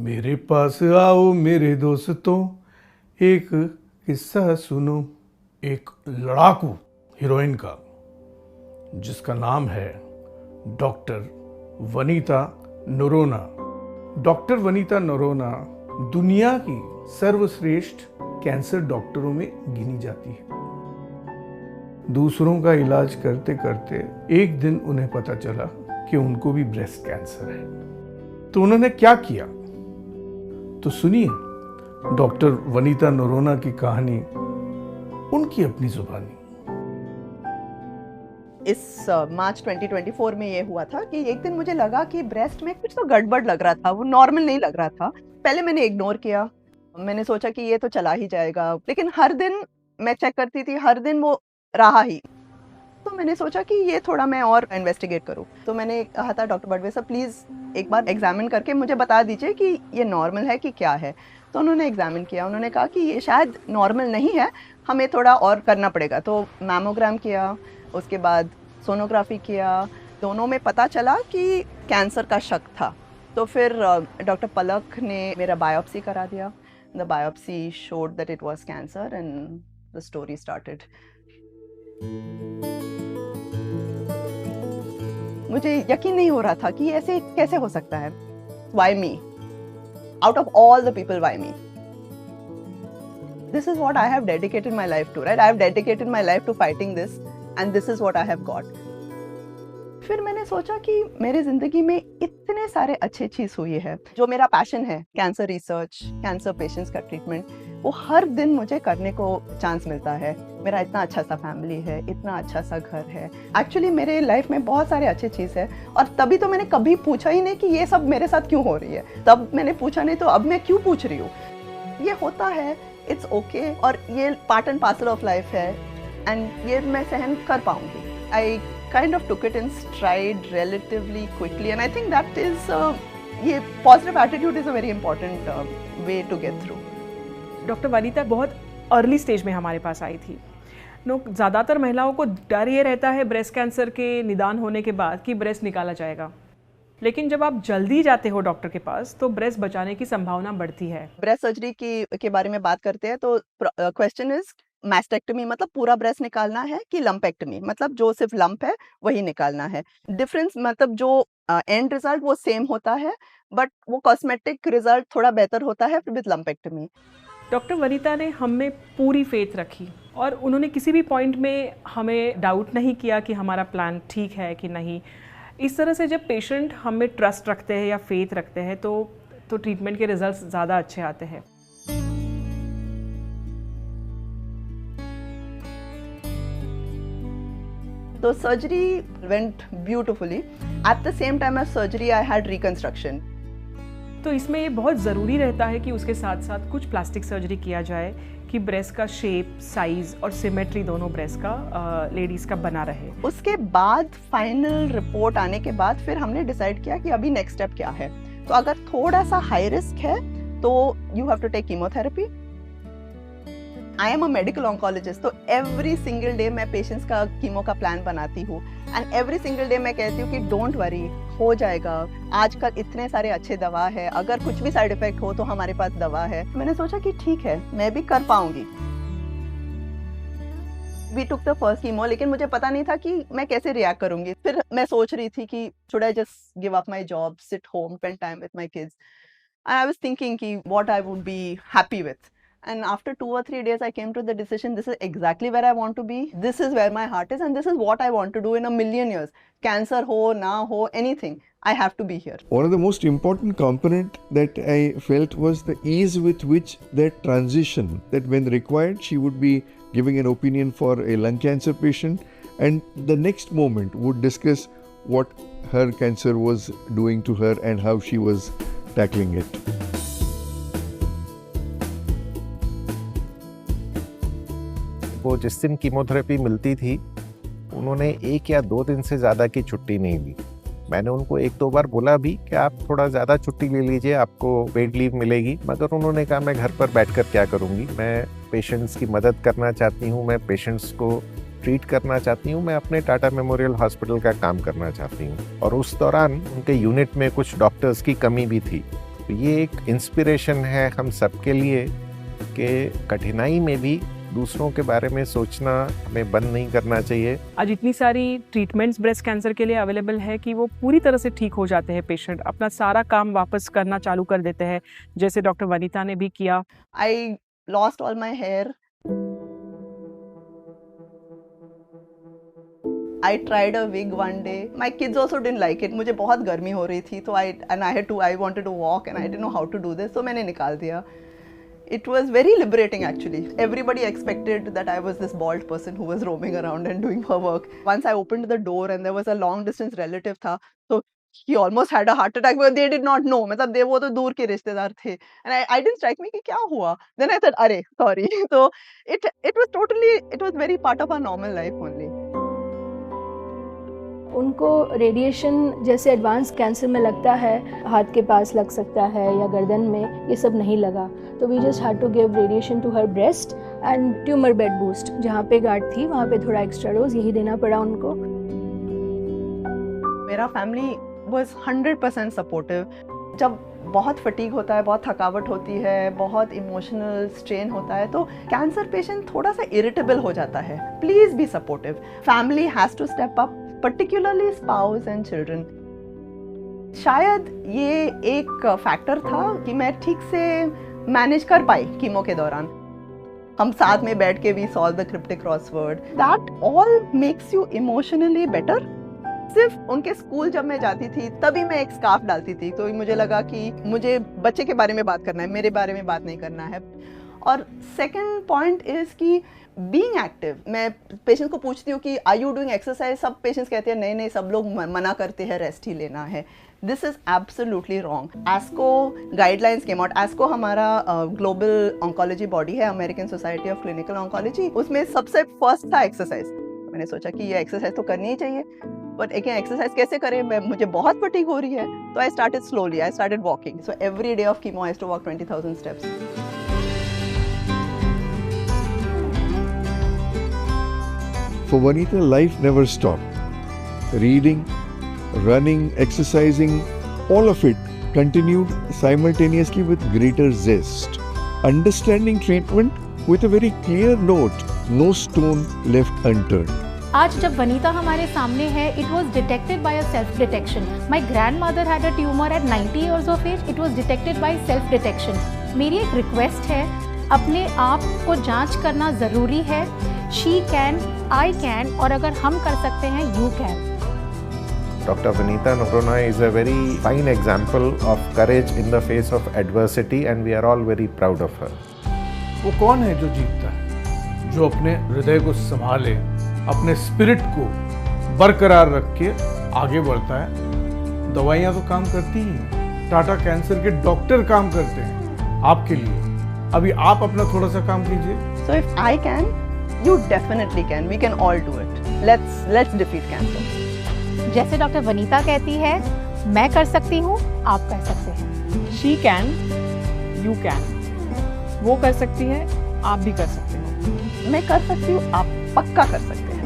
मेरे पास आओ मेरे दोस्तों, एक किस्सा सुनो। एक लड़ाकू हीरोइन का, जिसका नाम है डॉक्टर वनीता नोरोना। डॉक्टर वनीता नोरोना दुनिया की सर्वश्रेष्ठ कैंसर डॉक्टरों में गिनी जाती है। दूसरों का इलाज करते करते एक दिन उन्हें पता चला कि उनको भी ब्रेस्ट कैंसर है। तो उन्होंने क्या किया, तो सुनिए डॉक्टर वनीता नोरोना की कहानी, उनकी अपनी जुबानी। इस मार्च 2024 में ये हुआ था कि एक दिन मुझे लगा कि ब्रेस्ट में कुछ तो गड़बड़ लग रहा था, वो नॉर्मल नहीं लग रहा था। पहले मैंने इग्नोर किया, मैंने सोचा कि ये तो चला ही जाएगा, लेकिन हर दिन मैं चेक करती थी, हर दिन वो रहा ही। तो मैंने सोचा कि ये थोड़ा मैं और इन्वेस्टिगेट करूं। तो मैंने कहा था डॉक्टर बड़वे साहब प्लीज़ एक बार एग्जामिन करके मुझे बता दीजिए कि ये नॉर्मल है कि क्या है। तो उन्होंने एग्जामिन किया, उन्होंने कहा कि ये शायद नॉर्मल नहीं है, हमें थोड़ा और करना पड़ेगा। तो मैमोग्राम किया, उसके बाद सोनोग्राफी किया, दोनों में पता चला कि कैंसर का शक था। तो फिर डॉक्टर पलक ने मेरा बायोप्सी करा दिया। The biopsy showed that it was cancer and the story started. मुझे यकीन नहीं हो रहा था कि ऐसे कैसे हो सकता है। Why me? Out of all the people, why me? This is what I have dedicated my life to, right? I have dedicated my life to fighting this, and this is what I have got. फिर मैंने सोचा कि मेरी जिंदगी में इतने सारे अच्छे चीज हुई है। जो मेरा पैशन है, कैंसर रिसर्च, कैंसर पेशेंट्स का ट्रीटमेंट, वो हर दिन मुझे करने को चांस मिलता है। मेरा इतना अच्छा सा फैमिली है, इतना अच्छा सा घर है। एक्चुअली मेरे लाइफ में बहुत सारे अच्छे चीज़ है, और तभी तो मैंने कभी पूछा ही नहीं कि ये सब मेरे साथ क्यों हो रही है। तब मैंने पूछा नहीं, तो अब मैं क्यों पूछ रही हूँ। ये होता है, इट्स ओके, और ये part and parcel of life है, एंड ये मैं सहन कर पाऊंगी। आई kind of took it in stride relatively quickly, and I think that is ये positive attitude is a very important way to get through. Doctor Vanita बहुत अर्ली स्टेज में हमारे पास आई थी। ज़्यादातर महिलाओं को डर ये रहता है ब्रेस्ट कैंसर के निदान होने के बाद कि ब्रेस्ट निकाला जाएगा, लेकिन जब आप जल्दी जाते हो डॉक्टर के पास तो ब्रेस्ट बचाने की संभावना बढ़ती है। ब्रेस्ट सर्जरी के बारे में बात करते हैं तो क्वेश्चन इज मैस्टेक्टमी मतलब पूरा ब्रेस्ट निकालना है कि लंपेक्टमी मतलब जो सिर्फ लंप है वही निकालना है। डिफरेंस मतलब जो एंड रिजल्ट वो सेम होता है, बट वो कॉस्मेटिक रिजल्ट थोड़ा बेहतर होता है विद लंपेक्टमी। डॉक्टर वनीता ने हम में पूरी फेथ रखी, और उन्होंने किसी भी पॉइंट में हमें डाउट नहीं किया कि हमारा प्लान ठीक है कि नहीं। इस तरह से जब पेशेंट हम में ट्रस्ट रखते हैं या फेथ रखते हैं तो ट्रीटमेंट के रिजल्ट्स ज़्यादा अच्छे आते हैं। So surgery went beautifully. At the same time as surgery, I had reconstruction. तो इसमें ये बहुत ज़रूरी रहता है कि उसके साथ साथ कुछ प्लास्टिक सर्जरी किया जाए कि ब्रेस्ट का शेप, साइज और सिमेट्री दोनों ब्रेस्ट का लेडीज़ का बना रहे। उसके बाद फाइनल रिपोर्ट आने के बाद फिर हमने डिसाइड किया कि अभी नेक्स्ट स्टेप क्या है। तो अगर थोड़ा सा हाई रिस्क है तो you have to take chemotherapy. I am a medical oncologist, तो एवरी सिंगल डे मैं पेशेंट्स का कीमो का प्लान बनाती हूँ, एंड एवरी सिंगल डे मैं कहती हूँ कि डोंट वरी, हो जाएगा। आजकल इतने सारे अच्छे दवा है, अगर कुछ भी साइड इफेक्ट हो तो हमारे पास दवा है। मैंने सोचा कि ठीक है, मैं भी कर पाऊंगी। We took the first chemo, लेकिन मुझे पता नहीं था कि मैं कैसे रिएक्ट करूंगी। फिर मैं सोच रही थी कि should I just give up my job, sit home, spend time with my kids. I was thinking कि what I would be happy with. And after 2 or 3 days, I came to the decision, this is exactly where I want to be. This is where my heart is, and this is what I want to do in a million years. Cancer ho, na ho, anything. I have to be here. One of the most important component that I felt was the ease with which that transition, that when required, she would be giving an opinion for a lung cancer patient, and the next moment would discuss what her cancer was doing to her and how she was tackling it. वो जिस दिन chemotherapy मिलती थी उन्होंने 1 या 2 दिन से ज़्यादा की छुट्टी नहीं ली। मैंने उनको 1-2 बार बोला भी कि आप थोड़ा ज़्यादा छुट्टी ले लीजिए, आपको पेड लीव मिलेगी, मगर उन्होंने कहा मैं घर पर बैठकर क्या करूँगी, मैं पेशेंट्स की मदद करना चाहती हूँ, मैं पेशेंट्स को ट्रीट करना चाहती हूँ, मैं अपने टाटा मेमोरियल हॉस्पिटल का काम करना चाहती हूँ। और उस दौरान उनके यूनिट में कुछ डॉक्टर्स की कमी भी थी, तो ये एक इंस्पिरेशन है हम सबके लिए कि कठिनाई में भी दूसरों के बारे में सोचना हमें बंद नहीं करना चाहिए। आज इतनी सारी ट्रीटमेंट्स ब्रेस्ट कैंसर के लिए अवेलेबल है कि वो पूरी तरह से ठीक हो जाते हैं पेशेंट, अपना सारा काम वापस करना चालू कर देते हैं, जैसे डॉक्टर वनीता ने भी किया। I lost all my hair. I tried a wig one day. My kids also didn't like it. मुझे बहुत गर्मी हो रही थी तो I wanted to walk and I didn't know how to do this, so मैंने निकाल दिया. It was very liberating actually. Everybody expected that I was this bald person who was roaming around and doing her work. Once I opened the door and there was a long distance relative था, so he almost had a heart attack, but they did not know. मतलब वो तो दूर के रिश्तेदार थे. And I didn't strike me कि क्या हुआ. Then I said, अरे sorry. So it was very part of our normal life only. उनको रेडिएशन जैसे एडवांस कैंसर में लगता है, हाथ के पास लग सकता है या गर्दन में, ये सब नहीं लगा। तो we just had to give radiation to her breast and tumour bed boost. जहाँ पे गांठ थी वहाँ पे थोड़ा एक्स्ट्रा डोज यही देना पड़ा उनको। मेरा फैमिली वाज 100% सपोर्टिव। जब बहुत फटीग होता है, बहुत थकावट होती है, बहुत इमोशनल स्ट्रेन होता है, तो कैंसर पेशेंट थोड़ा सा इरिटेबल हो जाता है। Please be supportive. Family has to step up, particularly spouse and children. शायद ये एक फैक्टर था कि मैं ठीक से मैनेज कर पाई कीमो के दौरान। हम साथ में बैठ के भी solve the cryptic crossword. That all makes you emotionally better. सिर्फ उनके स्कूल जब मैं जाती थी तभी मैं एक स्कार्फ डालती थी, तो मुझे लगा कि मुझे बच्चे के बारे में बात करना है, मेरे बारे में बात नहीं करना है। और सेकेंड पॉइंट इज कि बीइंग एक्टिव। मैं पेशेंट को पूछती हूँ कि आर यू डूइंग एक्सरसाइज? सब पेशेंट्स कहते हैं नहीं, सब लोग मना करते हैं, रेस्ट ही लेना है। This is absolutely wrong. ASCO guidelines came out. ASCO हमारा ग्लोबल ऑन्कोलॉजी बॉडी है, American Society of Clinical Oncology. उसमें सबसे फर्स्ट था एक्सरसाइज। मैंने सोचा कि ये एक्सरसाइज तो करनी ही चाहिए, बट एक एक्सरसाइज कैसे करें? मुझे बहुत फटीग हो रही है, तो I started slowly, I started walking. So every day of chemo I have to walk 20,000 steps. For Vanita, life never stopped. Reading, running, exercising, all of it continued simultaneously with greater zest. Understanding treatment with a very clear note, no stone left unturned. आज जब वनीता हमारे सामने है, it was detected by a self-detection. My grandmother had a tumor at 90 years of age. It was detected by self-detection. मेरी एक request है, अपने आप को जांच करना ज़रूरी है। She can, I can, और अगर हम कर सकते हैं, you can. Dr. Vanita Noronha is a very fine example of courage in the face of adversity and we are all very proud of her. वो कौन है जो जीतता है? जो अपने हृदय को संभाले, अपने स्पिरिट को बरकरार रख के आगे बढ़ता है। दवाइयाँ तो काम करती ही हैं, टाटा कैंसर के डॉक्टर काम करते हैं आपके लिए। अभी आप अपना थोड़ा सा काम कीजिए। So if I can, you definitely can. We can all do it. Let's defeat cancer. जैसे डॉक्टर वनीता कहती है, मैं कर सकती हूँ, आप कर सकते हैं। She can, you can. वो कर सकती है, आप भी कर सकते हो। मैं कर सकती हूँ, आप पक्का कर सकते हैं।